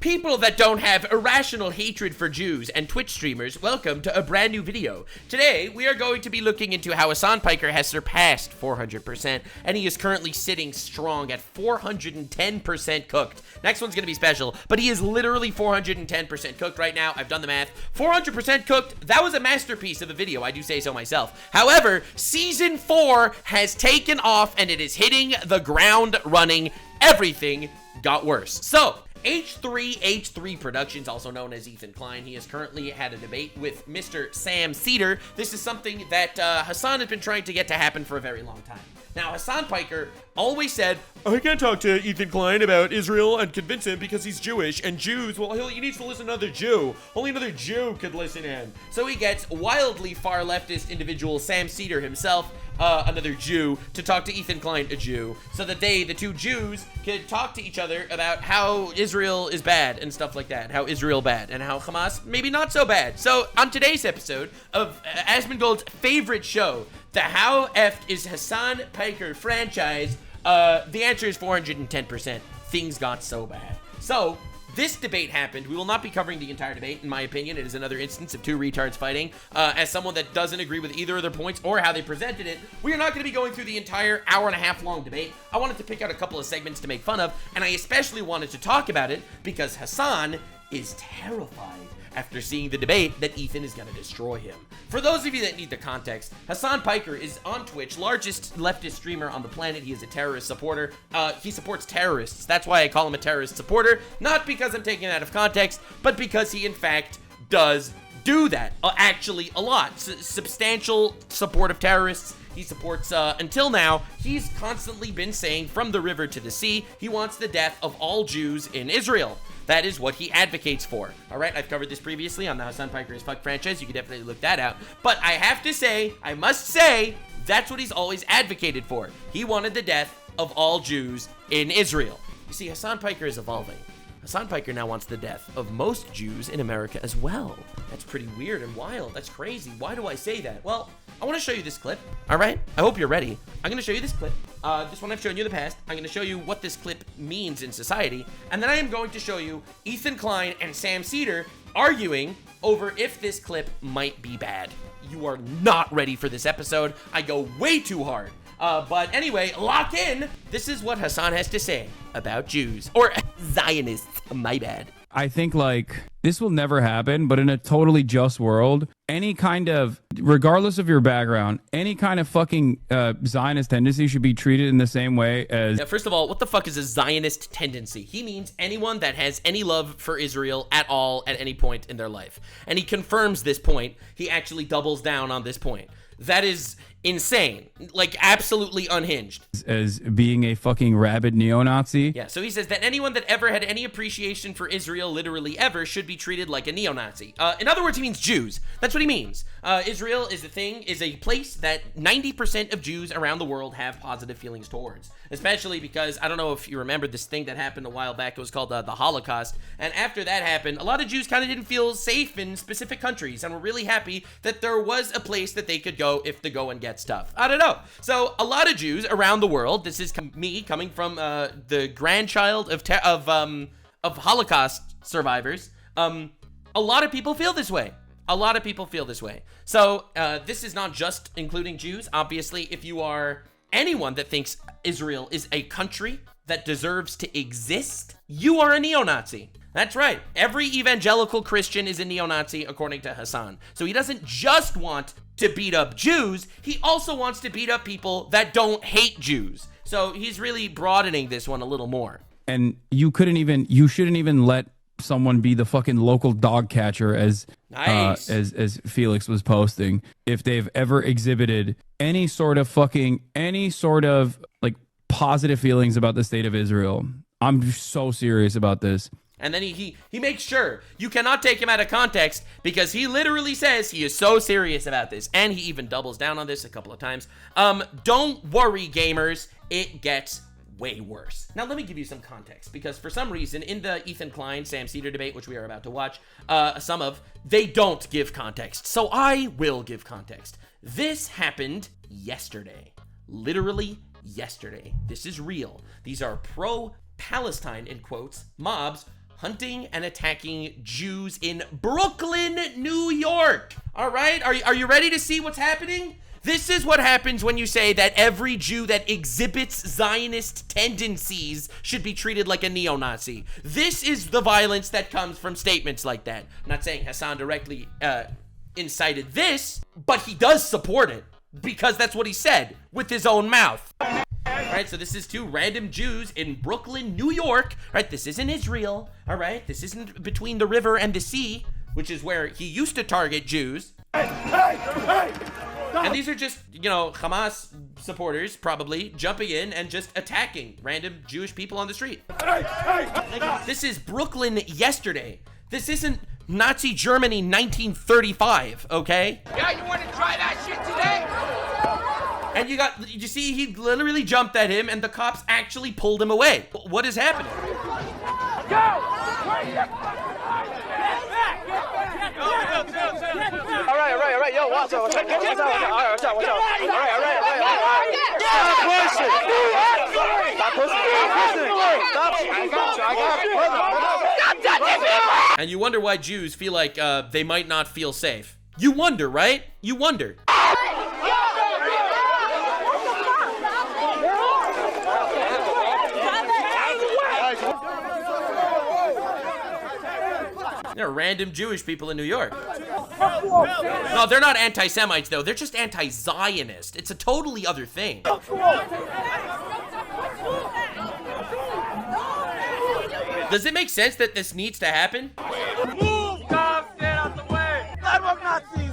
People that don't have irrational hatred for Jews and Twitch streamers, welcome to a brand new video. Today, we are going to be looking into how Hasan Piker has surpassed 400%, and he is currently sitting strong at 410% cooked. Next one's gonna be special, but he is literally 410% cooked right now. I've done the math. 400% cooked, that was a masterpiece of a video, I do say so myself. However, Season 4 has taken off, and it is hitting the ground running. Everything got worse. So, H3 Productions, also known as Ethan Klein, he has currently had a debate with Mr. Sam Cedar. This is something that Hasan has been trying to get to happen for a very long time. Now, Hasan Piker always said, I can't talk to Ethan Klein about Israel and convince him because he's Jewish, and Jews, well, he needs to listen to another Jew. Only another Jew could listen in. So he gets wildly far leftist individual Sam Cedar himself, another Jew, to talk to Ethan Klein, a Jew, so that the two Jews, could talk to each other about how Israel is bad and stuff like that, how Israel bad, and how Hamas maybe not so bad. So, on today's episode of Asmongold's favorite show, the How Effed is Hasan Piker franchise, the answer is 410%. Things got so bad. So, this debate happened. We will not be covering the entire debate, in my opinion. It is another instance of two retards fighting. As someone that doesn't agree with either of their points or how they presented it, we are not going to be going through the entire hour-and-a-half long debate. I wanted to pick out a couple of segments to make fun of, and I especially wanted to talk about it because Hasan is terrified after seeing the debate that Ethan is going to destroy him. For those of you that need the context, Hasan Piker is on Twitch, largest leftist streamer on the planet. He is a terrorist supporter. He supports terrorists. That's why I call him a terrorist supporter. Not because I'm taking it out of context, but because he, in fact, does do that. Actually, a lot. Substantial support of terrorists. He supports, until now, he's constantly been saying, from the river to the sea, he wants the death of all Jews in Israel. That is what he advocates for. All right, I've covered this previously on the Hasan Piker is Fuck franchise. You can definitely look that out. But I have to say, I must say, that's what he's always advocated for. He wanted the death of all Jews in Israel. You see, Hasan Piker is evolving. Hasan Piker now wants the death of most Jews in America as well. That's pretty weird and wild. That's crazy. Why do I say that? Well, I want to show you this clip, all right? I hope you're ready. I'm going to show you this clip. This one I've shown you in the past. I'm going to show you what this clip means in society. And then I am going to show you Ethan Klein and Sam Cedar arguing over if this clip might be bad. You are not ready for this episode. I go way too hard. But anyway, lock in. This is what Hasan has to say about Jews. Or Zionists, my bad. I think, like, this will never happen, but in a totally just world, any kind of, regardless of your background, any kind of fucking Zionist tendency should be treated in the same way as... Now, first of all, what the fuck is a Zionist tendency? He means anyone that has any love for Israel at all at any point in their life. And he confirms this point. He actually doubles down on this point. That is insane. Like, absolutely unhinged. As being a fucking rabid neo-Nazi. Yeah, so he says that anyone that ever had any appreciation for Israel, literally ever, should be treated like a neo-Nazi. In other words, he means Jews. That's what he means. Israel is a place that 90% of Jews around the world have positive feelings towards. Especially because, I don't know if you remember this thing that happened a while back. It was called the Holocaust. And after that happened, a lot of Jews kind of didn't feel safe in specific countries and were really happy that there was a place that they could go if they go and get stuff. I don't know. So a lot of Jews around the world, this is me coming from the grandchild of Holocaust survivors, a lot of people feel this way. A lot of people feel this way. So this is not just including Jews. Obviously, if you are anyone that thinks Israel is a country that deserves to exist, you are a neo-Nazi. That's right. Every evangelical Christian is a neo-Nazi, according to Hasan. So he doesn't just want to beat up Jews, he also wants to beat up people that don't hate Jews. So he's really broadening this one a little more. And you shouldn't even let someone be the fucking local dog catcher as nice. As Felix was posting, if they've ever exhibited any sort of like positive feelings about the state of Israel. I'm so serious about this. And then he makes sure you cannot take him out of context because he literally says he is so serious about this. And he even doubles down on this a couple of times. Don't worry, gamers. It gets way worse. Now, let me give you some context because for some reason in the Ethan Klein, Sam Cedar debate, which we are about to watch, they don't give context. So I will give context. This happened yesterday. Literally yesterday. This is real. These are pro-Palestine, in quotes, mobs hunting and attacking Jews in Brooklyn, New York. All right, are you ready to see what's happening? This is what happens when you say that every Jew that exhibits Zionist tendencies should be treated like a neo-Nazi. This is the violence that comes from statements like that. I'm not saying Hasan directly incited this, but he does support it because that's what he said with his own mouth. All right, so this is two random Jews in Brooklyn, New York. All right, this isn't Israel. All right, this isn't between the river and the sea, which is where he used to target Jews. And these are just, you know, Hamas supporters probably jumping in and just attacking random Jewish people on the street. This is Brooklyn yesterday. This isn't Nazi Germany 1935, okay? Yeah, you want to try that shit today? And you see, he literally jumped at him and the cops actually pulled him away. What is happening? All right. Yo, watch out. All right. Stop. And you wonder why Jews feel like they might not feel safe. You wonder, right? You wonder. They're random Jewish people in New York. No, they're not anti-Semites, though. They're just anti-Zionist. It's a totally other thing. Does it make sense that this needs to happen? Move, cops, get out the way. Sidewalk Nazis.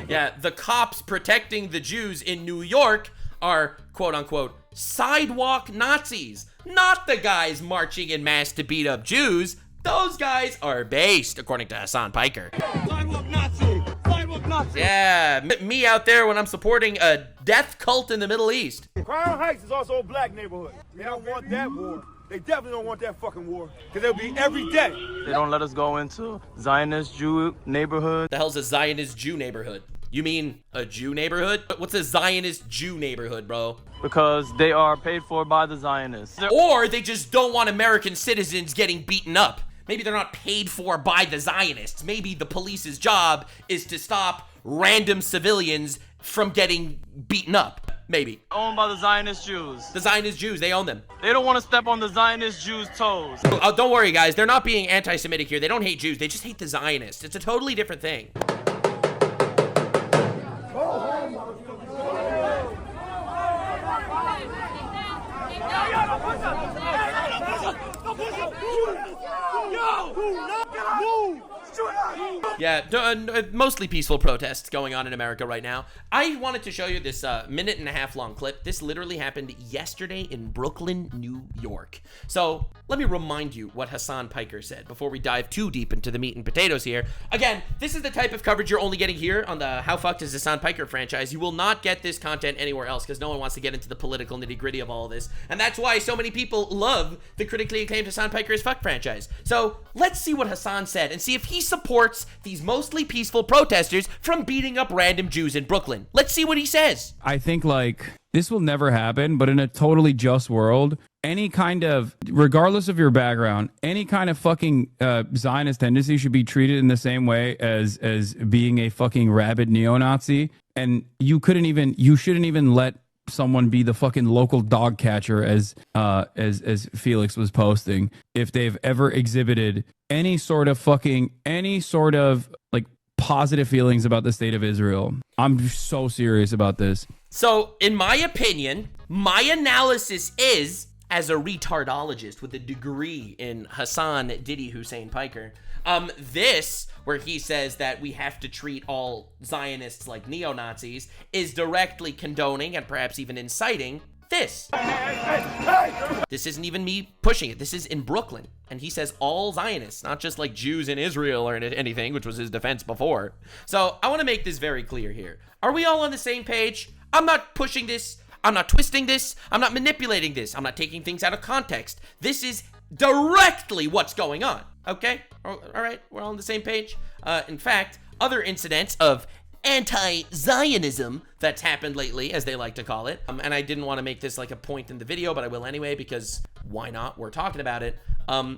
Yeah, the cops protecting the Jews in New York are, quote-unquote, sidewalk Nazis. Not the guys marching in mass to beat up Jews. Those guys are based, according to Hasan Piker. Sidewalk Nazi. Sidewalk Nazi. Yeah, me out there when I'm supporting a death cult in the Middle East. Crown Heights is also a black neighborhood. They don't want that war. They definitely don't want that fucking war. Because it'll be every day. They don't let us go into Zionist Jew neighborhood. The hell's a Zionist Jew neighborhood? You mean a Jew neighborhood? What's a Zionist Jew neighborhood, bro? Because they are paid for by the Zionists. Or they just don't want American citizens getting beaten up. Maybe they're not paid for by the Zionists. Maybe the police's job is to stop random civilians from getting beaten up. Maybe. Owned by the Zionist Jews. The Zionist Jews, they own them. They don't want to step on the Zionist Jews' toes. Oh, don't worry, guys. They're not being anti-Semitic here. They don't hate Jews. They just hate the Zionists. It's a totally different thing. Yeah, mostly peaceful protests going on in America right now. I wanted to show you this minute and a half long clip. This literally happened yesterday in Brooklyn, New York. So let me remind you what Hasan Piker said before we dive too deep into the meat and potatoes here. Again, this is the type of coverage you're only getting here on the How Fucked is Hasan Piker franchise. You will not get this content anywhere else because no one wants to get into the political nitty-gritty of all of this. And that's why so many people love the critically acclaimed Hasan Piker is Fuck franchise. So let's see what Hasan said and see if he supports these mostly peaceful protesters from beating up random Jews in Brooklyn. Let's see what he says. I think like this will never happen, but in a totally just world, any kind of, regardless of your background, any kind of fucking Zionist tendency should be treated in the same way as being a fucking rabid neo-Nazi. And you shouldn't even let someone be the fucking local dog catcher as Felix was posting if they've ever exhibited any sort of like positive feelings about the state of Israel. I'm so serious about this. So in my opinion, my analysis is, as a retardologist with a degree in Hasan Diddy Hussein Piker, this, where he says that we have to treat all Zionists like neo-Nazis, is directly condoning and perhaps even inciting this. This isn't even me pushing it. This is in Brooklyn. And he says all Zionists, not just like Jews in Israel or anything, which was his defense before. So I want to make this very clear here. Are we all on the same page? I'm not pushing this. I'm not twisting this. I'm not manipulating this. I'm not taking things out of context. This is directly what's going on. Okay? All right, we're all on the same page. In fact, other incidents of anti-Zionism that's happened lately, as they like to call it. And I didn't want to make this like a point in the video, but I will anyway, because why not? We're talking about it.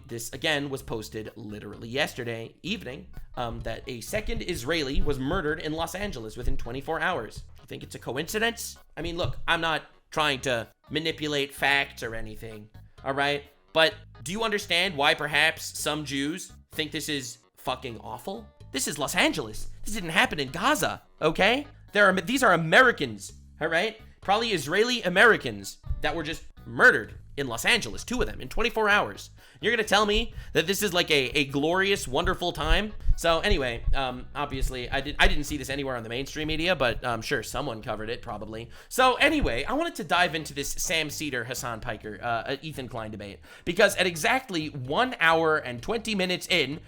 This, again, was posted literally yesterday evening, that a second Israeli was murdered in Los Angeles within 24 hours. You think it's a coincidence? I mean, look, I'm not trying to manipulate facts or anything, all right? But do you understand why perhaps some Jews think this is fucking awful? This is Los Angeles. This didn't happen in Gaza, okay? These are Americans, all right? Probably Israeli Americans that were just murdered in Los Angeles, 2 of them in 24 hours. You're gonna tell me that this is like a glorious, wonderful time? So anyway, obviously I didn't see this anywhere on the mainstream media, but I'm sure someone covered it probably. So anyway, I wanted to dive into this Sam Cedar, Hasan Piker, Ethan Klein debate, because at exactly 1 hour and 20 minutes in,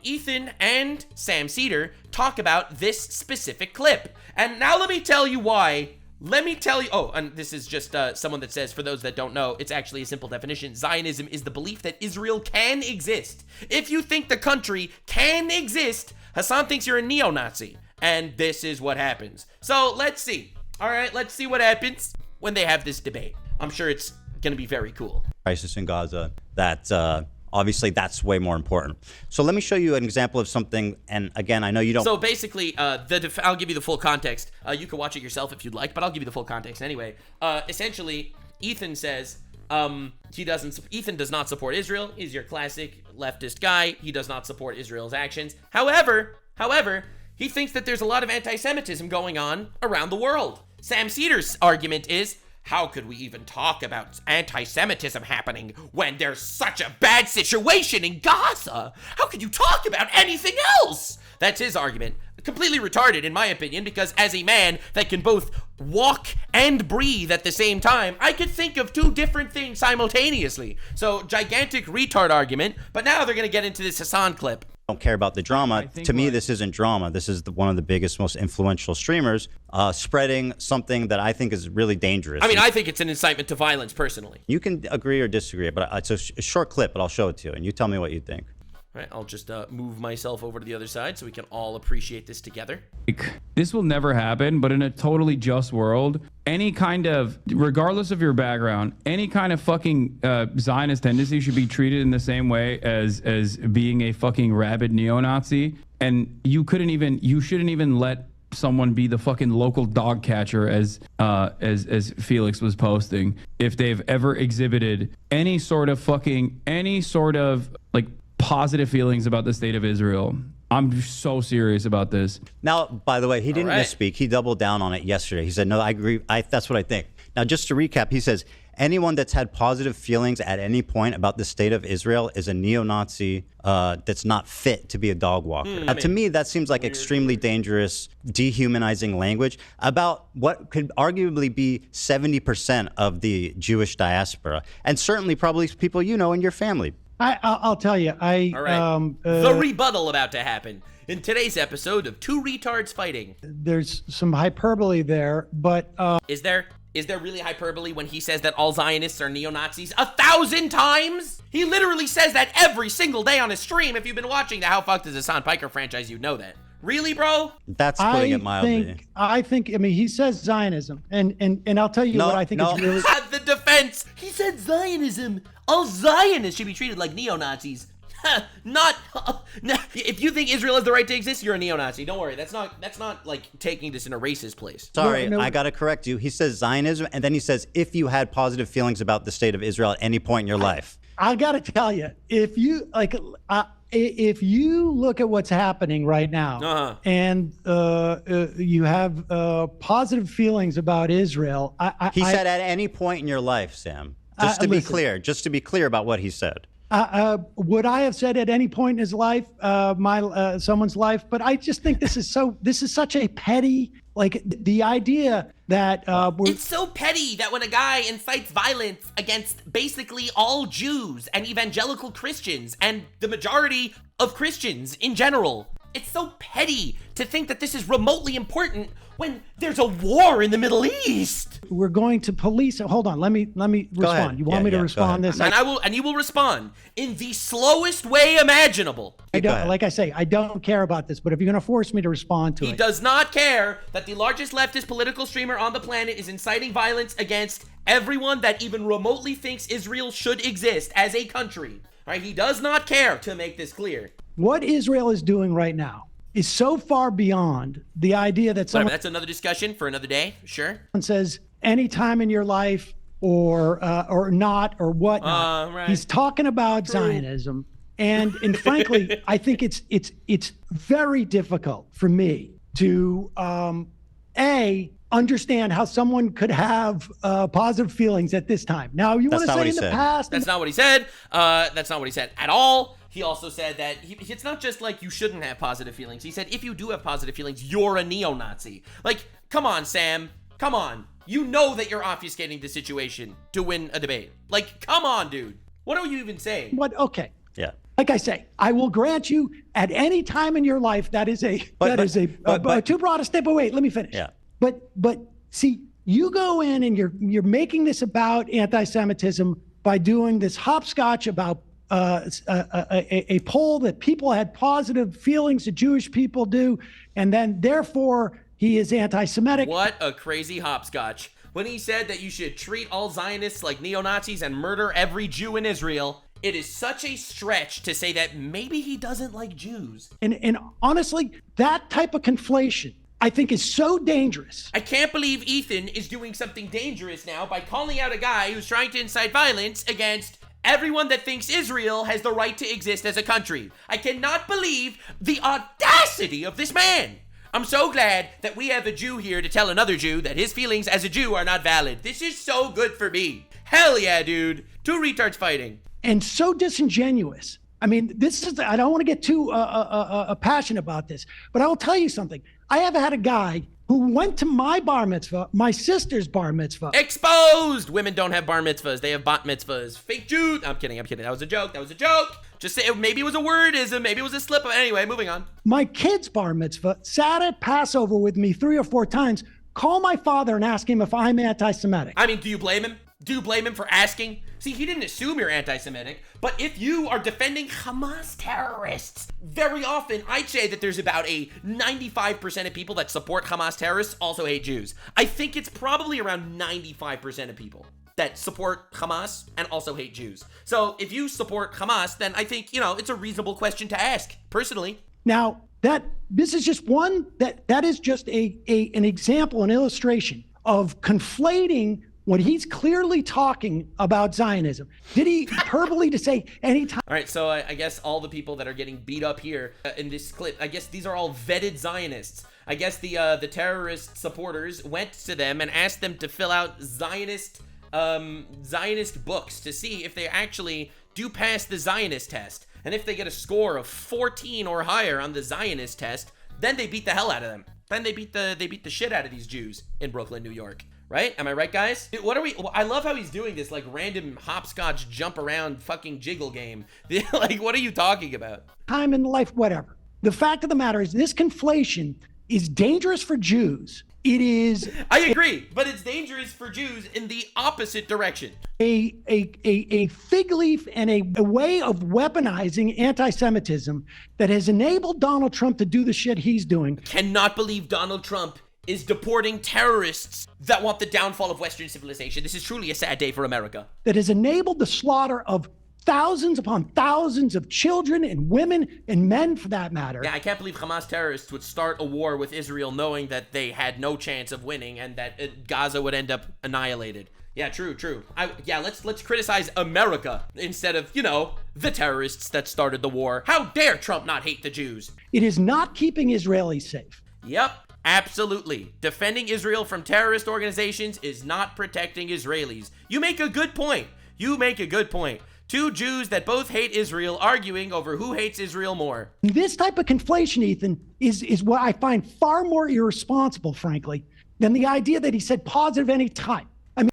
Ethan and Sam Cedar talk about this specific clip. And now let me tell you why. Let me tell you, oh, and this is just someone that says, for those that don't know, it's actually a simple definition. Zionism is the belief that Israel can exist. If you think the country can exist, Hasan thinks you're a neo-Nazi. And this is what happens. So let's see. All right, let's see what happens when they have this debate. I'm sure it's going to be very cool. Crisis in Gaza, that obviously that's way more important. So let me show you an example of something, and again, I know you don't... So basically, I'll give you the full context. You can watch it yourself if you'd like, but I'll give you the full context anyway. Essentially, Ethan says Ethan does not support Israel. He's your classic leftist guy. He does not support Israel's actions. However, he thinks that there's a lot of anti-Semitism going on around the world. Sam Cedar's argument is, how could we even talk about anti-Semitism happening when there's such a bad situation in Gaza? How could you talk about anything else? That's his argument. Completely retarded, in my opinion, because as a man that can both walk and breathe at the same time, I could think of 2 different things simultaneously. So, gigantic retard argument, but now they're going to get into this Hasan clip. Don't care about the drama. To me, this isn't drama. This is one of the biggest, most influential streamers spreading something that I think is really dangerous. I mean, I think it's an incitement to violence, personally. You can agree or disagree, but it's a short clip, but I'll show it to you, and you tell me what you think. All right, I'll just move myself over to the other side so we can all appreciate this together. This will never happen, but in a totally just world, any kind of, regardless of your background, any kind of fucking Zionist tendency should be treated in the same way as being a fucking rabid neo-Nazi. And you shouldn't even let someone be the fucking local dog catcher, as Felix was posting, if they've ever exhibited any sort of like positive feelings about the state of Israel. I'm so serious about this. Now, by the way, he didn't misspeak. He doubled down on it yesterday. He said, no, I agree. That's what I think. Now, just to recap, he says, anyone that's had positive feelings at any point about the state of Israel is a neo-Nazi that's not fit to be a dog walker. Now, to me, that seems like extremely dangerous, dehumanizing language about what could arguably be 70% of the Jewish diaspora, and certainly probably people you know in your family. I'll tell you. All right. The rebuttal about to happen in today's episode of 2 Retards Fighting. There's some hyperbole there, but is there really hyperbole when he says that all Zionists are neo-Nazis 1,000 times? He literally says that every single day on his stream. If you've been watching the How Fucked is Hasan Piker franchise, you'd know that. Really, bro? That's putting it mildly. I mean, he says Zionism, and I'll tell you what I think is really... The defense! He said Zionism! All Zionists should be treated like neo-Nazis. If you think Israel has the right to exist, you're a neo-Nazi. Don't worry. That's not like taking this in a racist place. Sorry, I gotta correct you. He says Zionism, and then he says, if you had positive feelings about the state of Israel at any point in your life. I gotta tell you, if you look at what's happening right now, and you have positive feelings about Israel, he said at any point in your life, Sam. Just to be clear about what he said. Would I have said at any point in his life, someone's life? But I just think this is such a petty, like the idea that it's so petty that when a guy incites violence against basically all Jews and evangelical Christians and the majority of Christians in general, It's so petty to think that this is remotely important when there's a war in the Middle East. We're going to police. Hold on. Let me respond. ahead. You want me to respond this? And you will respond in the slowest way imaginable. I don't, like I say, I don't care about this, but if you're going to force me to respond to it. He does not care that the largest leftist political streamer on the planet is inciting violence against everyone that even remotely thinks Israel should exist as a country. All right, he does not care, to make this clear. What Israel is doing right now is so far beyond the idea that someone That's another discussion for another day, sure. says any time in your life or not or whatnot. Right. He's talking about Zionism, and frankly, I think it's very difficult for me to understand how someone could have positive feelings at this time. Now, you want to say in the past? That's not what he said. That's not what he said at all. He also said that it's not just like you shouldn't have positive feelings. He said if you do have positive feelings, you're a neo-Nazi. Like, come on, Sam. Come on. You know that you're obfuscating the situation to win a debate. Like, come on, dude. What are you even saying? What? Okay. Yeah. Like I say, I will grant you at any time in your life that is too broad a step. But wait, let me finish. Yeah. But see, you go in and you're making this about anti-Semitism by doing this hopscotch about a poll that people had positive feelings that Jewish people do, and then therefore he is anti-Semitic. What a crazy hopscotch. When he said that you should treat all Zionists like neo-Nazis and murder every Jew in Israel, it is such a stretch to say that maybe he doesn't like Jews. And honestly, that type of conflation, I think, is so dangerous. I can't believe Ethan is doing something dangerous now by calling out a guy who's trying to incite violence against everyone that thinks Israel has the right to exist as a country. I cannot believe the audacity of this man. I'm so glad that we have a Jew here to tell another Jew that his feelings as a Jew are not valid. This is so good for me. Hell yeah, dude. Two retards fighting. And so disingenuous. I mean, I don't want to get too passionate about this, but I will tell you something. I have had a guy who went to my bar mitzvah, my sister's bar mitzvah. Exposed! Women don't have bar mitzvahs. They have bat mitzvahs. Fake Jew. I'm kidding. That was a joke. Just say, maybe it was a wordism. Maybe it was a slip up. Anyway, moving on. My kid's bar mitzvah sat at Passover with me 3 or 4 times. Call my father and ask him if I'm anti-Semitic. I mean, do you blame him? Do you blame him for asking? See, he didn't assume you're anti-Semitic, but if you are defending Hamas terrorists, very often I'd say that there's about a 95% of people that support Hamas terrorists also hate Jews. I think it's probably around 95% of people that support Hamas and also hate Jews. So if you support Hamas, then I think, it's a reasonable question to ask, personally. Now, this is just one, that is just an example, an illustration of conflating when he's clearly talking about Zionism. Did he hyperbole to say anytime? All right, so I guess all the people that are getting beat up here in this clip, I guess these are all vetted Zionists. I guess the terrorist supporters went to them and asked them to fill out Zionist books to see if they actually do pass the Zionist test. And if they get a score of 14 or higher on the Zionist test, then they beat the hell out of them. Then they beat the shit out of these Jews in Brooklyn, New York. Right? Am I right, guys? I love how he's doing this, like, random hopscotch jump around fucking jiggle game. Like, what are you talking about? Time in life, whatever. The fact of the matter is this conflation is dangerous for Jews. It is... I agree, but it's dangerous for Jews in the opposite direction. A fig leaf and a way of weaponizing anti-Semitism that has enabled Donald Trump to do the shit he's doing. Cannot believe Donald Trump is deporting terrorists that want the downfall of Western civilization. This is truly a sad day for America. That has enabled the slaughter of thousands upon thousands of children and women and men, for that matter. Yeah, I can't believe Hamas terrorists would start a war with Israel knowing that they had no chance of winning and that Gaza would end up annihilated. Yeah, true. Let's criticize America instead of, the terrorists that started the war. How dare Trump not hate the Jews? It is not keeping Israelis safe. Yep. Absolutely. Defending Israel from terrorist organizations is not protecting Israelis. You make a good point. Two Jews that both hate Israel arguing over who hates Israel more. This type of conflation, Ethan, is what I find far more irresponsible, frankly, than the idea that he said positive any time. I mean,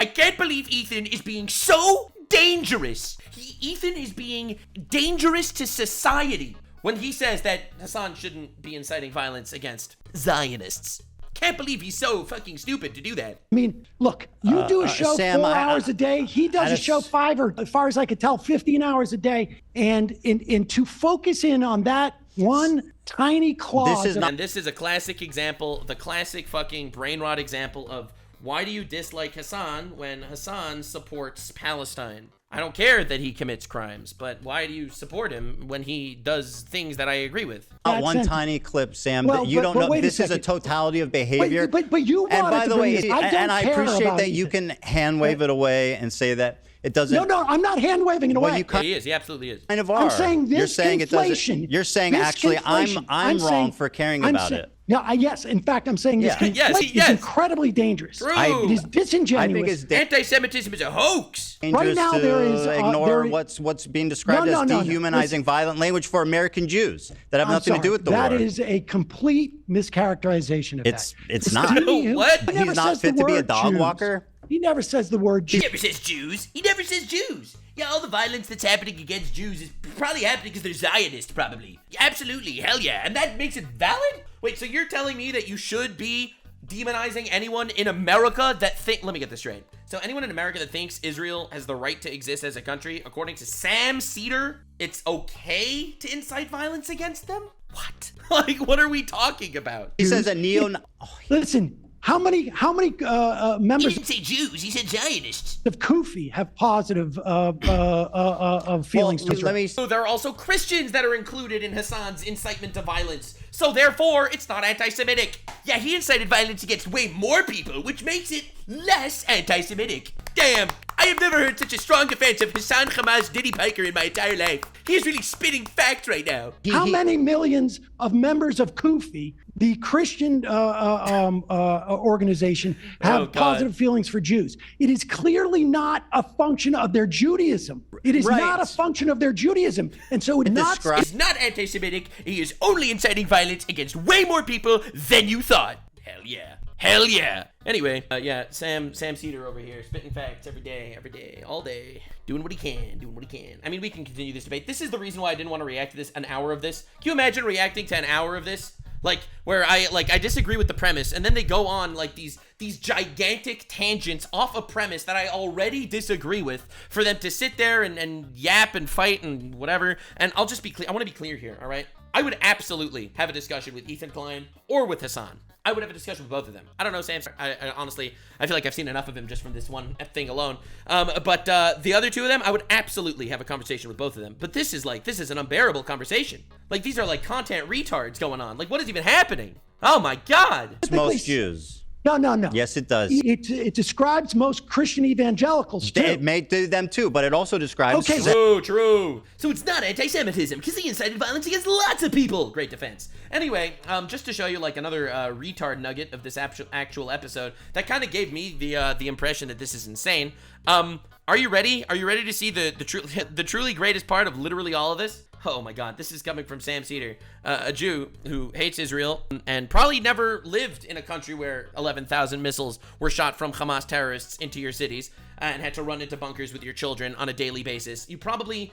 I can't believe Ethan is being so dangerous. Ethan is being dangerous to society when he says that Hasan shouldn't be inciting violence against Zionists. Can't believe he's so fucking stupid to do that. I mean, look, you do a show Sam, 4 hours a day. He does a show 5 or, as far as I could tell, 15 hours a day. And to focus in on that one tiny clause. And this is a classic example, the classic fucking brain rot example of why do you dislike Hasan when Hasan supports Palestine? I don't care that he commits crimes, but why do you support him when he does things that I agree with? Not one tiny clip, Sam. That you don't know. This is a totality of behavior. But you wanted and by the way, and I appreciate that you can hand wave it away and say that it doesn't. No, I'm not hand waving it away. Yeah, he is. He absolutely is. Kind of are. I'm saying this You're saying it doesn't. You're saying actually I'm wrong for caring about it. No, yes. In fact, I'm saying this is incredibly dangerous. True. It is disingenuous. I think anti-Semitism is a hoax. Right now, there is ignore what's being described as dehumanizing violent language for American Jews that have nothing to do with the war. That is a complete mischaracterization of that. It's not. What? He's not fit to be a dog walker. He never says the word Jew. He never says Jews. He never says Jews. Yeah, all the violence that's happening against Jews is probably happening because they're Zionists, probably. Absolutely, hell yeah. And that makes it valid? Wait, so you're telling me that you should be demonizing anyone in America that let me get this straight. So anyone in America that thinks Israel has the right to exist as a country, according to Sam Cedar, it's okay to incite violence against them? What? Like, what are we talking about? He says a Listen. How many members? He didn't say Jews. He said Zionists. Of Kufi have positive feelings to Israel. So there are also Christians that are included in Hasan's incitement to violence. So therefore, it's not anti-Semitic. Yeah, he incited violence against way more people, which makes it less anti-Semitic. Damn, I have never heard such a strong defense of Hasan Hamas Diddy Piker in my entire life. He's really spitting facts right now. How many millions of members of Kufi, the Christian organization, have positive feelings for Jews? It is clearly not a function of their Judaism. It is not a function of their Judaism. And so it's not anti-Semitic. He is only inciting violence against way more people than you thought. Hell yeah. Hell yeah. Anyway, Sam Cedar over here, spitting facts every day, all day, doing what he can. I mean, we can continue this debate. This is the reason why I didn't want to react to this, an hour of this. Can you imagine reacting to an hour of this? Like, where I disagree with the premise, and then they go on, like, these gigantic tangents off a premise that I already disagree with, for them to sit there and yap and fight and whatever. And I'll just be clear. I want to be clear here, all right? I would absolutely have a discussion with Ethan Klein or with Hasan. I would have a discussion with both of them. I don't know Sam. I honestly, I feel like I've seen enough of him just from this one thing alone. But the other two of them, I would absolutely have a conversation with both of them. But this is an unbearable conversation. Like, these are like content retards going on. Like, what is even happening? Oh my God. It's most Jews. No. Yes, it does. It describes most Christian evangelicals, too. It may do them, too, but it also describes... Okay. True. So it's not anti-Semitism, because he incited violence against lots of people. Great defense. Anyway, just to show you, like, another retard nugget of this actual episode, that kind of gave me the impression that this is insane. Are you ready? Are you ready to see the truly greatest part of literally all of this? Oh my God, this is coming from Sam Cedar, a Jew who hates Israel and probably never lived in a country where 11,000 missiles were shot from Hamas terrorists into your cities and had to run into bunkers with your children on a daily basis. He probably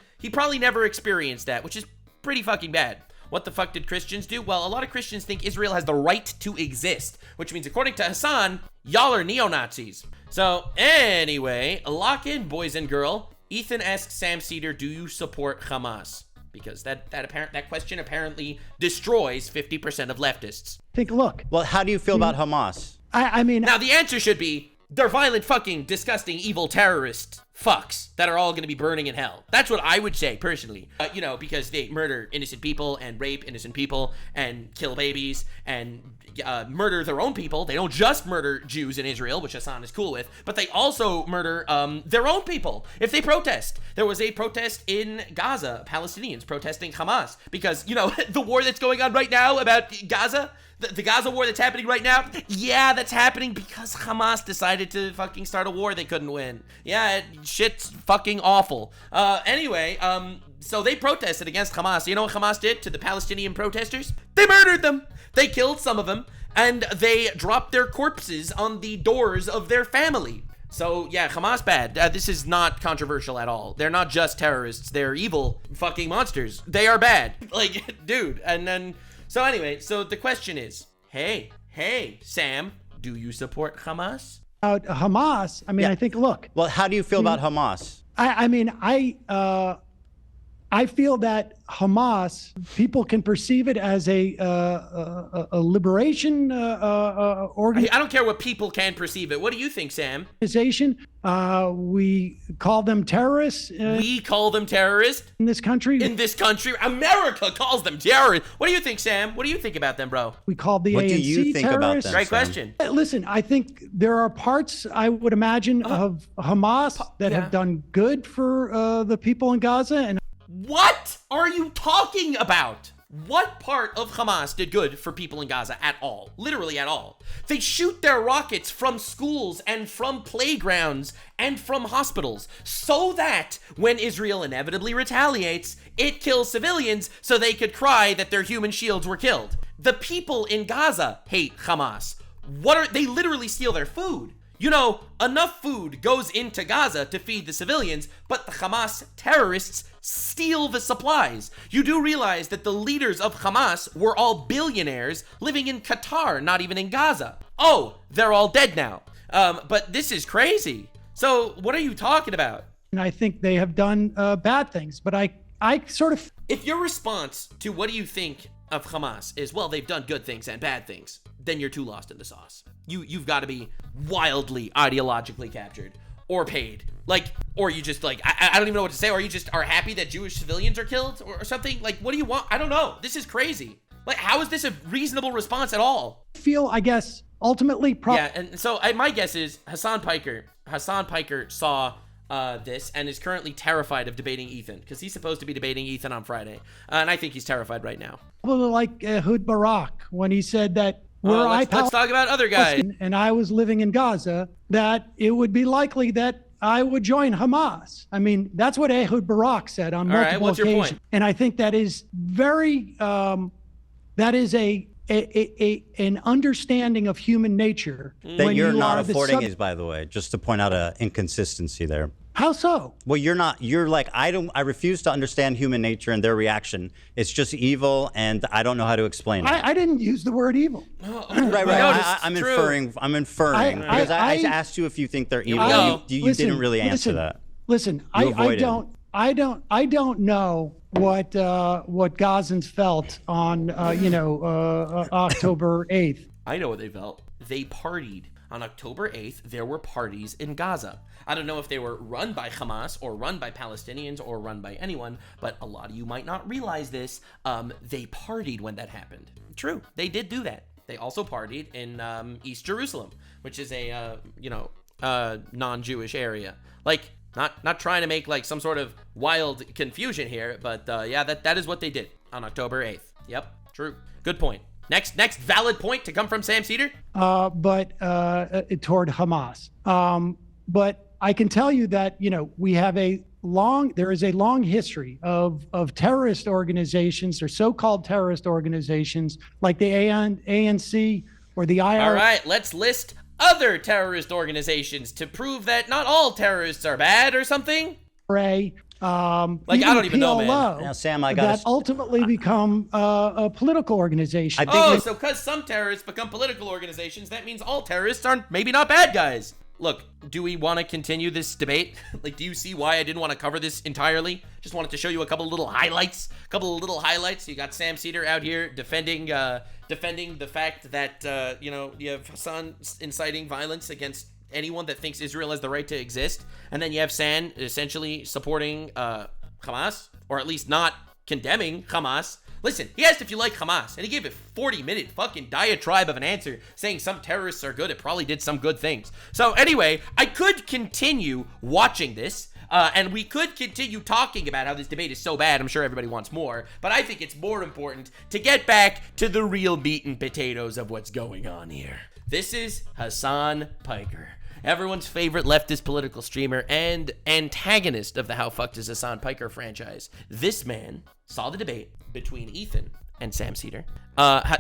never experienced that, which is pretty fucking bad. What the fuck did Christians do? Well, a lot of Christians think Israel has the right to exist, which means according to Hasan, y'all are neo-Nazis. So anyway, lock in, boys and girl. Ethan asks Sam Cedar, do you support Hamas? Because that question apparently destroys 50% of leftists. Take a look. Well, how do you feel about Hamas? I mean... Now, the answer should be, they're violent, fucking, disgusting, evil terrorist fucks that are all going to be burning in hell. That's what I would say, personally. Because they murder innocent people and rape innocent people and kill babies and murder their own people. They don't just murder Jews in Israel, which Hasan is cool with, but they also murder their own people if they protest. There was a protest in Gaza, Palestinians protesting Hamas, because, the war that's going on right now about Gaza, the Gaza war that's happening right now, yeah, that's happening because Hamas decided to fucking start a war they couldn't win. Yeah, shit's fucking awful. Anyway, so they protested against Hamas. You know what Hamas did to the Palestinian protesters? They murdered them. They killed some of them, and they dropped their corpses on the doors of their family. So yeah, Hamas bad. This is not controversial at all. They're not just terrorists. They're evil fucking monsters. They are bad. Like, dude. And then, so anyway, so the question is, hey, Sam, do you support Hamas? Hamas, I mean, I think, look. Well, how do you feel about Hamas? I feel that Hamas, people can perceive it as a liberation organization. I don't care what people can perceive it. What do you think, Sam? We call them terrorists. We call them terrorists? In this country? In this country? America calls them terrorists. What do you think, Sam? What do you think about them, bro? We call the ANC terrorists. What do you think about them, Great question. Listen, I think there are parts, I would imagine, of Hamas that have done good for the people in Gaza. And what are you talking about? What part of Hamas did good for people in Gaza at all? Literally at all. They shoot their rockets from schools and from playgrounds and from hospitals so that when Israel inevitably retaliates, it kills civilians so they could cry that their human shields were killed. The people in Gaza hate Hamas. They literally steal their food. You know, enough food goes into Gaza to feed the civilians, but the Hamas terrorists steal the supplies. You do realize that the leaders of Hamas were all billionaires living in Qatar, not even in Gaza. Oh, they're all dead now. But this is crazy. So what are you talking about? And I think they have done bad things, but I sort of... If your response to what do you think of Hamas is, well, they've done good things and bad things, then you're too lost in the sauce. You've got to be wildly ideologically captured or paid. Like, or you just like, I don't even know what to say, or you just are happy that Jewish civilians are killed or something. Like, what do you want? I don't know. This is crazy. Like, how is this a reasonable response at all? I guess, ultimately... Yeah, and so my guess is Hasan Piker saw this and is currently terrified of debating Ethan because he's supposed to be debating Ethan on Friday. And I think he's terrified right now. Like Ehud Barak when he said that let's talk about other guys. And I was living in Gaza, that it would be likely that I would join Hamas. I mean, that's what Ehud Barak said on multiple occasions. Your point? And I think that is very, that is an understanding of human nature. That you're not affording is, by the way, just to point out an inconsistency there. How so? Well, you're like, I refuse to understand human nature and their reaction. It's just evil, and I don't know how to explain it. I didn't use the word evil. Right. I'm inferring because I asked you if you think they're evil. You didn't really answer that. Listen, I don't know what Gazans felt on October 8th. I know what they felt. They partied. On October 8th, there were parties in Gaza. I don't know if they were run by Hamas or run by Palestinians or run by anyone, but a lot of you might not realize this. They partied when that happened. True, they did do that. They also partied in East Jerusalem, which is a non-Jewish area. Like, not trying to make like some sort of wild confusion here, but yeah, that is what they did on October 8th. Yep, true. Good point. Next valid point to come from Sam Cedar? But toward Hamas. But I can tell you that, we have there is a long history of terrorist organizations or so-called terrorist organizations like the ANC or the IRA. All right, let's list other terrorist organizations to prove that not all terrorists are bad or something. I don't even know, man. Now, Sam, that ultimately become a political organization. So because some terrorists become political organizations, that means all terrorists are maybe not bad guys. Look, do we want to continue this debate? Like, do you see why I didn't want to cover this entirely? Just wanted to show you a couple of little highlights. You got Sam Cedar out here defending the fact that, you have Hasan inciting violence against anyone that thinks Israel has the right to exist. And then you have San essentially supporting Hamas, or at least not condemning Hamas. Listen, he asked if you like Hamas, and he gave a 40-minute fucking diatribe of an answer saying some terrorists are good. It probably did some good things. So anyway, I could continue watching this, and we could continue talking about how this debate is so bad. I'm sure everybody wants more, but I think it's more important to get back to the real meat and potatoes of what's going on here. This is Hasan Piker, everyone's favorite leftist political streamer and antagonist of the How Fucked is Hasan Piker franchise. This man saw the debate between Ethan and Sam Cedar.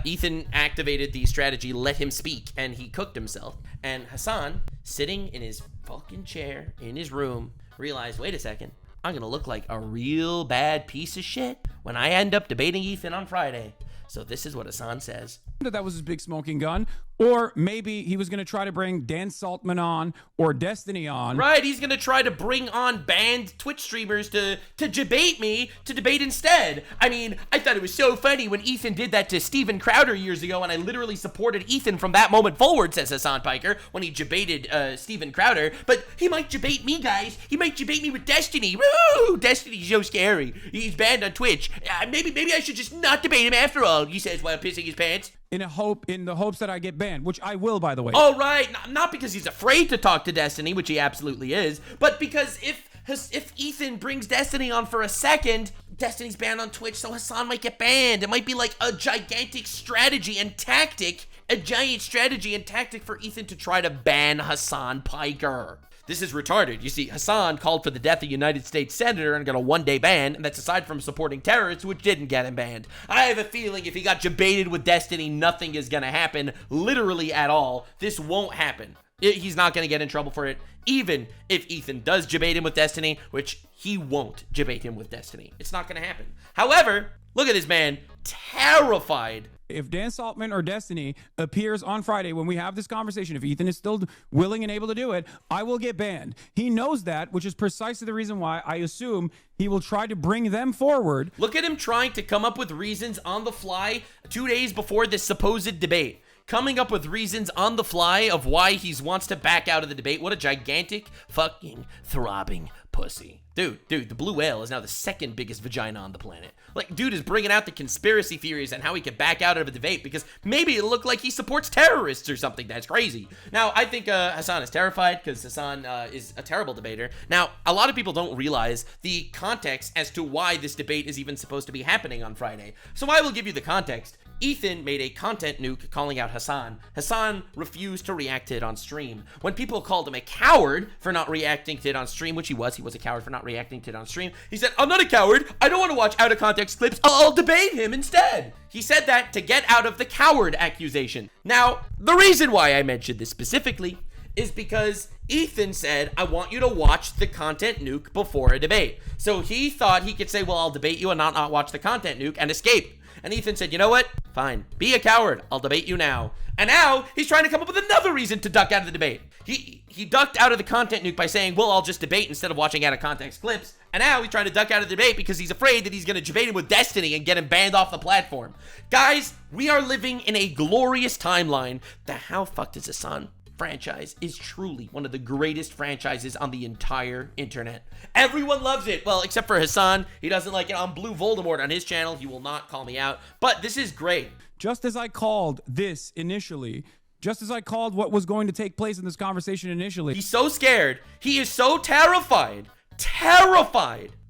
Ethan activated the strategy, let him speak, and he cooked himself. And Hasan, sitting in his fucking chair in his room, realized, wait a second, I'm gonna look like a real bad piece of shit when I end up debating Ethan on Friday. So this is what Hasan says. That was his big smoking gun. Or maybe he was going to try to bring Dan Saltman on or Destiny on. Right, he's going to try to bring on banned Twitch streamers to debate me, to debate instead. I mean, I thought it was so funny when Ethan did that to Steven Crowder years ago, and I literally supported Ethan from that moment forward, says Hasan Piker, when he debated Steven Crowder. But he might debate me, guys. He might debate me with Destiny. Woo! Destiny's so scary. He's banned on Twitch. Maybe I should just not debate him after all, he says while pissing his pants. In the hopes that I get banned, which I will, by the way. Oh, right. Not because he's afraid to talk to Destiny, which he absolutely is, but because if Ethan brings Destiny on for a second, Destiny's banned on Twitch, so Hasan might get banned. It might be like a gigantic strategy and tactic, a giant strategy and tactic for Ethan to try to ban Hasan Piker. This is retarded. You see, Hasan called for the death of a United States senator and got a one-day ban, and that's aside from supporting terrorists, which didn't get him banned. I have a feeling if he got debated with Destiny, nothing is gonna happen, literally at all. This won't happen. He's not gonna get in trouble for it, even if Ethan does debate him with Destiny, which he won't debate him with Destiny. It's not gonna happen. However, look at this man, terrified. If Dan Saltman or Destiny appears on Friday when we have this conversation, if Ethan is still willing and able to do it, I will get banned. He knows that, which is precisely the reason why I assume he will try to bring them forward. Look at him trying to come up with reasons on the fly 2 days before this supposed debate. Coming up with reasons on the fly of why he wants to back out of the debate. What a gigantic fucking throbbing pussy. Dude, the blue whale is now the second biggest vagina on the planet. Like, dude is bringing out the conspiracy theories on how he could back out of a debate because maybe it looked like he supports terrorists or something. That's crazy. Now, I think Hasan is terrified because Hasan is a terrible debater. Now, a lot of people don't realize the context as to why this debate is even supposed to be happening on Friday. So I will give you the context. Ethan made a content nuke calling out Hasan. Hasan refused to react to it on stream. When people called him a coward for not reacting to it on stream, which he was a coward for not reacting to it on stream, he said, I'm not a coward. I don't want to watch out of context clips. I'll debate him instead. He said that to get out of the coward accusation. Now, the reason why I mentioned this specifically is because Ethan said, I want you to watch the content nuke before a debate. So he thought he could say, well, I'll debate you and not watch the content nuke and escape. And Ethan said, you know what? Fine. Be a coward. I'll debate you now. And now he's trying to come up with another reason to duck out of the debate. He ducked out of the content nuke by saying, well, I'll just debate instead of watching out of context clips. And now he's trying to duck out of the debate because he's afraid that he's going to debate him with Destiny and get him banned off the platform. Guys, we are living in a glorious timeline. The How Fucked Is Hasan franchise is truly one of the greatest franchises on the entire internet. Everyone loves it. Well, except for Hasan. He doesn't like it. On Blue Voldemort on his channel. He will not call me out. But this is great. Just as I called this initially, just as I called what was going to take place in this conversation initially. He's so scared. He is so terrified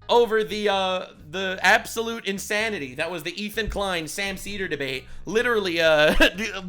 over the absolute insanity that was the Ethan Klein Sam Cedar debate. Literally,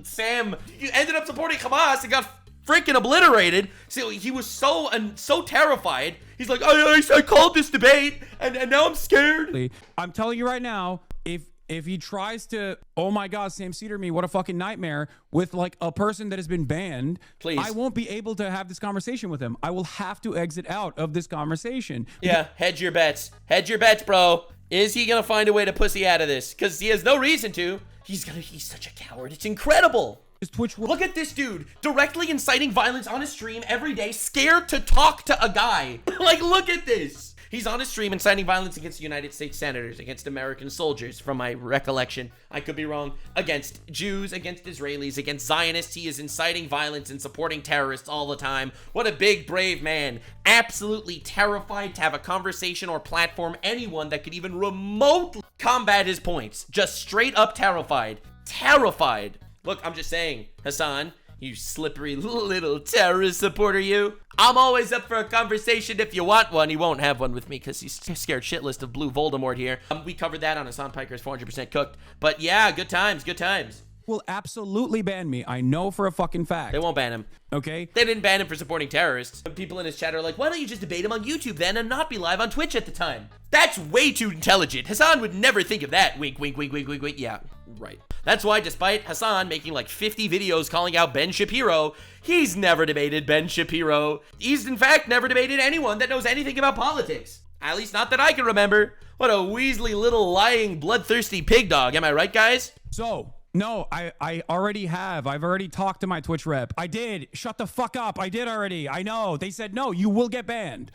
Sam ended up supporting Hamas and got freaking obliterated. So he was so terrified. He's like, I called this debate and now I'm scared. I'm telling you right now, if he tries to, oh my God, Sam Cedar me, what a fucking nightmare, with like a person that has been banned, please, I won't be able to have this conversation with him. I will have to exit out of this conversation. Yeah, hedge your bets. Hedge your bets, bro. Is he gonna find a way to pussy out of this? Because he has no reason to. He's such a coward. It's incredible. Look at this dude directly inciting violence on his stream every day, scared to talk to a guy. Like, look at this. He's on his stream inciting violence against United States senators, against American soldiers, from my recollection. I could be wrong. Against Jews, against Israelis, against Zionists. He is inciting violence and supporting terrorists all the time. What a big, brave man. Absolutely terrified to have a conversation or platform anyone that could even remotely combat his points. Just straight up terrified. Terrified. Look, I'm just saying, Hasan, you slippery little terrorist supporter, you. I'm always up for a conversation if you want one. He won't have one with me because he's scared shitless of Blue Voldemort here. We covered that on Hasan Piker's 400% Cooked. But yeah, good times, good times. will absolutely ban me. I know for a fucking fact. They won't ban him. Okay? They didn't ban him for supporting terrorists. People in his chat are like, why don't you just debate him on YouTube then and not be live on Twitch at the time? That's way too intelligent. Hasan would never think of that. Wink, wink, wink, wink, wink, wink. Yeah, right. That's why despite Hasan making like 50 videos calling out Ben Shapiro, he's never debated Ben Shapiro. He's in fact never debated anyone that knows anything about politics. At least not that I can remember. What a weaselly little lying bloodthirsty pig dog. Am I right, guys? So, no, I already have. I've already talked to my Twitch rep. I did. Shut the fuck up. I did already. I know. They said, no, you will get banned.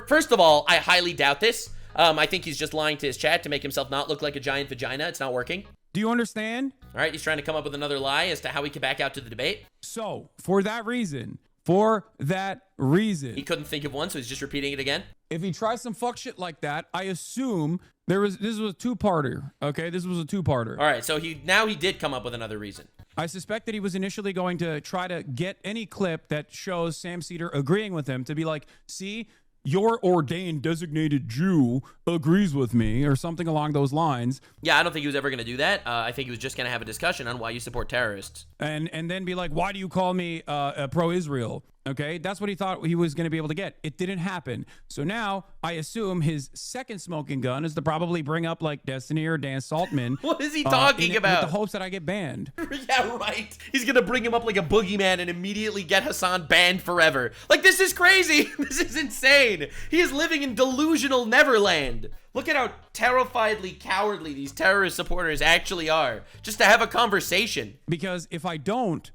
First of all, I highly doubt this. I think he's just lying to his chat to make himself not look like a giant vagina. It's not working. Do you understand? All right, he's trying to come up with another lie as to how he can back out to the debate. So, for that reason, he couldn't think of one, so he's just repeating it again. If he tries some fuck shit like that, I assume this was a two-parter. Okay, this was a two-parter. All right, so he did come up with another reason. I suspect that he was initially going to try to get any clip that shows Sam Cedar agreeing with him to be like, see, your ordained designated Jew agrees with me, or something along those lines. Yeah, I don't think he was ever going to do that. I think he was just going to have a discussion on why you support terrorists. And then be like, why do you call me pro-Israel? Okay, that's what he thought he was going to be able to get. It didn't happen. So now I assume his second smoking gun is to probably bring up like Destiny or Dan Saltman. What is he talking about? With the hopes that I get banned. Yeah, right. He's going to bring him up like a boogeyman and immediately get Hasan banned forever. Like, this is crazy. This is insane. He is living in delusional Neverland. Look at how terrifiedly cowardly these terrorist supporters actually are, just to have a conversation. Because if I don't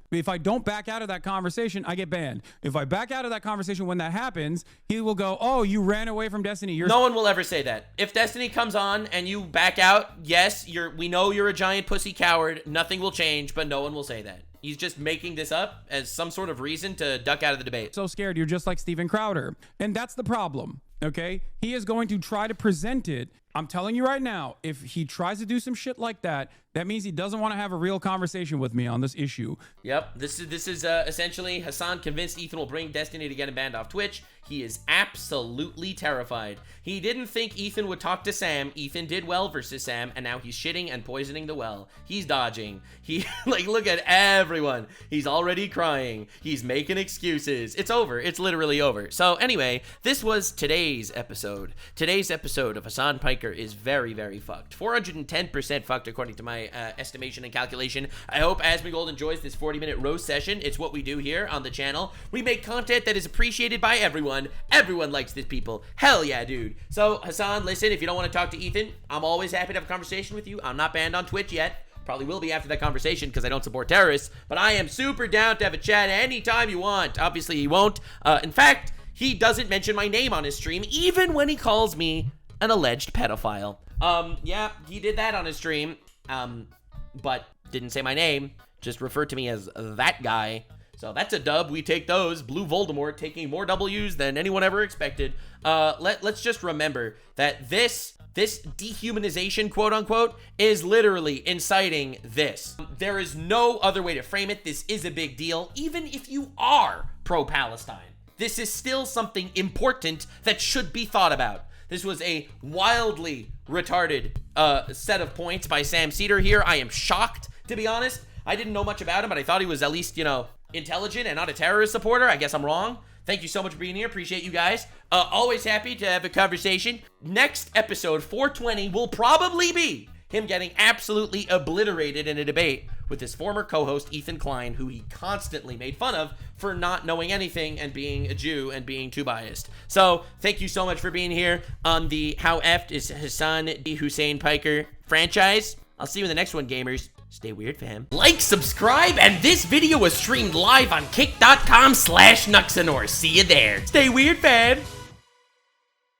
back out of that conversation, I get banned. If I back out of that conversation when that happens, he will go, oh, you ran away from Destiny. No one will ever say that. If Destiny comes on and you back out, yes, we know you're a giant pussy coward. Nothing will change, but no one will say that. He's just making this up as some sort of reason to duck out of the debate. So scared, you're just like Steven Crowder. And that's the problem. Okay, he is going to try to present it. I'm telling you right now, if he tries to do some shit like that, that means he doesn't want to have a real conversation with me on this issue. Yep, this is essentially Hasan convinced Ethan will bring Destiny to get him banned off Twitch. He is absolutely terrified. He didn't think Ethan would talk to Sam. Ethan did well versus Sam, and now he's shitting and poisoning the well. He's dodging. He, like, look at everyone. He's already crying. He's making excuses. It's over. It's literally over. So anyway, this was today's episode. Today's episode of Hasan Piker is very, very fucked. 410% fucked according to my estimation and calculation. I hope Asmongold enjoys this 40-minute roast session. It's what we do here on the channel. We make content that is appreciated by everyone. Everyone likes this people. Hell yeah, dude. So, Hasan, listen, if you don't want to talk to Ethan, I'm always happy to have a conversation with you. I'm not banned on Twitch yet. Probably will be after that conversation because I don't support terrorists. But I am super down to have a chat anytime you want. Obviously, he won't. In fact, he doesn't mention my name on his stream, even when he calls me an alleged pedophile. Yeah, he did that on his stream. But didn't say my name, just referred to me as that guy. So that's a dub. We take those. Blue Voldemort taking more W's than anyone ever expected. Let's just remember that this dehumanization, quote unquote, is literally inciting this. There is no other way to frame it. This is a big deal, even if you are pro-Palestine. This is still something important that should be thought about. This was a wildly retarded set of points by Sam Cedar here. I am shocked, to be honest. I didn't know much about him, but I thought he was at least, you know, intelligent and not a terrorist supporter. I guess I'm wrong. Thank you so much for being here. Appreciate you guys. Always happy to have a conversation. Next episode, 420, will probably be him getting absolutely obliterated in a debate with his former co-host Ethan Klein, who he constantly made fun of for not knowing anything and being a Jew and being too biased. So thank you so much for being here on the How Effed is Hasan Hussein Piker franchise. I'll see you in the next one, gamers. Stay weird, fam. Like, subscribe, and this video was streamed live on kick.com/Nuxanor. See you there. Stay weird, fam.